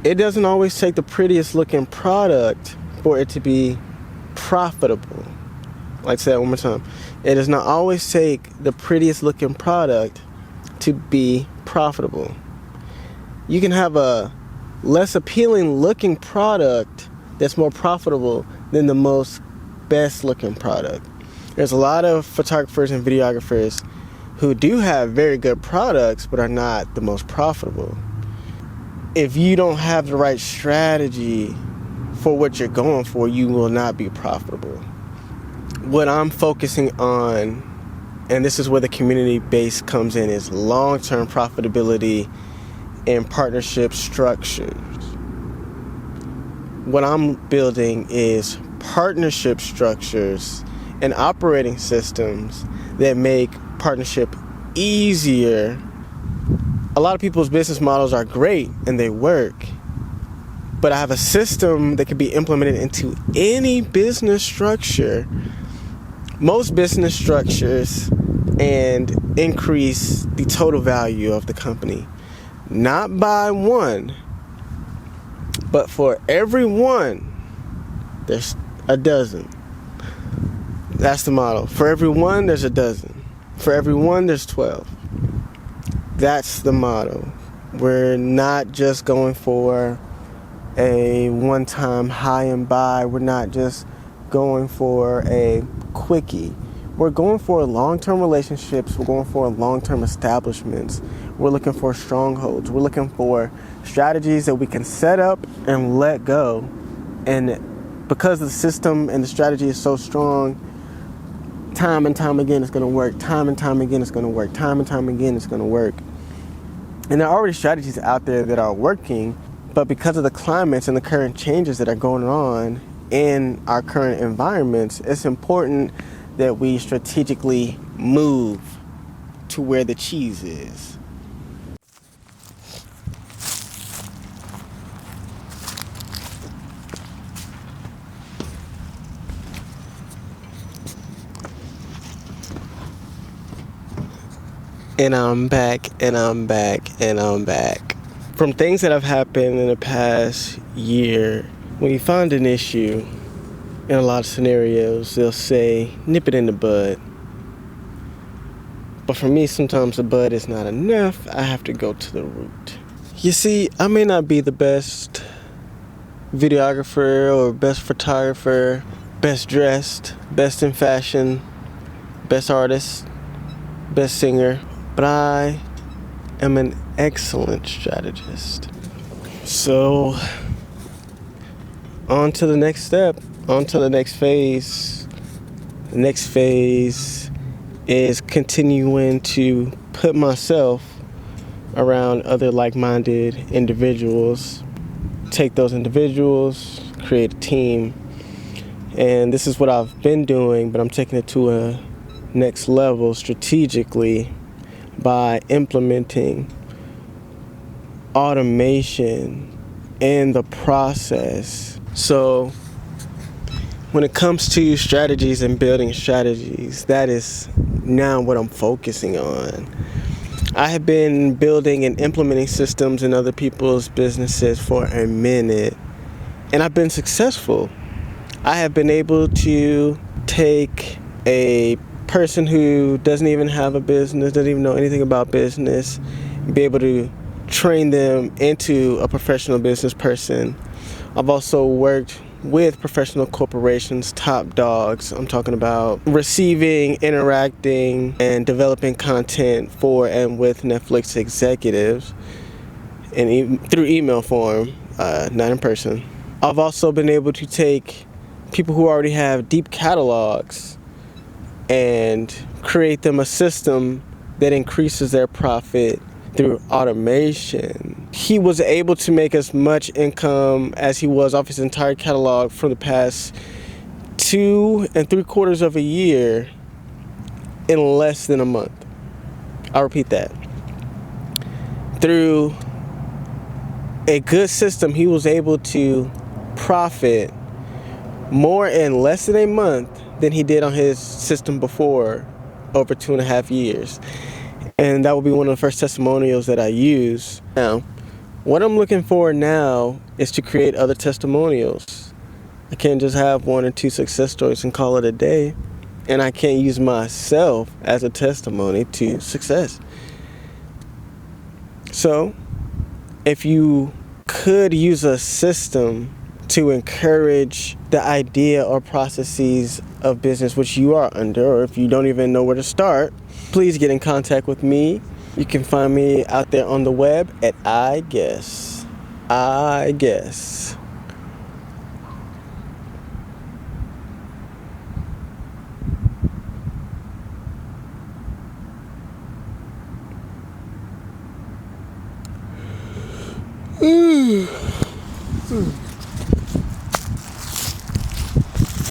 it doesn't always take the prettiest looking product for it to be profitable. Like I said one more time, it does not always take the prettiest looking product to be profitable. You can have a less appealing looking product that's more profitable than the most best looking product. There's a lot of photographers and videographers who do have very good products but are not the most profitable. If you don't have the right strategy for what you're going for, you will not be profitable. What I'm focusing on, and this is where the community base comes in, is long-term profitability and partnership structures. What I'm building is partnership structures and operating systems that make partnership easier. A lot of people's business models are great and they work, but I have a system that can be implemented into any business structure, most business structures, and increase the total value of the company. Not by one, but for every one, there's a dozen. That's the model. For every one, there's a dozen. For every one, there's 12. That's the model. We're not just going for a one-time high and buy. We're not just going for a quickie. We're going for long-term relationships. We're going for long-term establishments. We're looking for strongholds. We're looking for strategies that we can set up and let go. And because the system and the strategy is so strong, time and time again it's going to work. Time and time again it's going to work. Time and time again it's going to work. And there are already strategies out there that are working, but because of the climates and the current changes that are going on in our current environments, it's important that we strategically move to where the cheese is. And I'm back, and I'm back, and I'm back. From things that have happened in the past year, when you find an issue, in a lot of scenarios, they'll say, nip it in the bud. But for me, sometimes the bud is not enough. I have to go to the root. You see, I may not be the best videographer or best photographer, best dressed, best in fashion, best artist, best singer, but I am an excellent strategist. So, on to the next step, on to the next phase. The next phase is continuing to put myself around other like-minded individuals, take those individuals, create a team. And this is what I've been doing, but I'm taking it to a next level strategically by implementing automation in the process. So when it comes to strategies and building strategies, that is now what I'm focusing on. I have been building and implementing systems in other people's businesses for a minute, and I've been successful. I have been able to take a person who doesn't even have a business, doesn't even know anything about business, and be able to train them into a professional business person. I've also worked with professional corporations, top dogs. I'm talking about receiving, interacting, and developing content for and with Netflix executives and through email form, not in person. I've also been able to take people who already have deep catalogs and create them a system that increases their profit through automation. He was able to make as much income as he was off his entire catalog for the past 2 3/4 of a year in less than a month. I'll repeat that. Through a good system, he was able to profit more in less than a month than he did on his system before, over 2.5 years. And that will be one of the first testimonials that I use. Now, What I'm looking for now is to create other testimonials. I can't just have 1 or 2 success stories and call it a day. And I can't use myself as a testimony to success. So, if you could use a system to encourage the idea or processes of business which you are under, or if you don't even know where to start, please get in contact with me. You can find me out there on the web at Iguess. Iguess.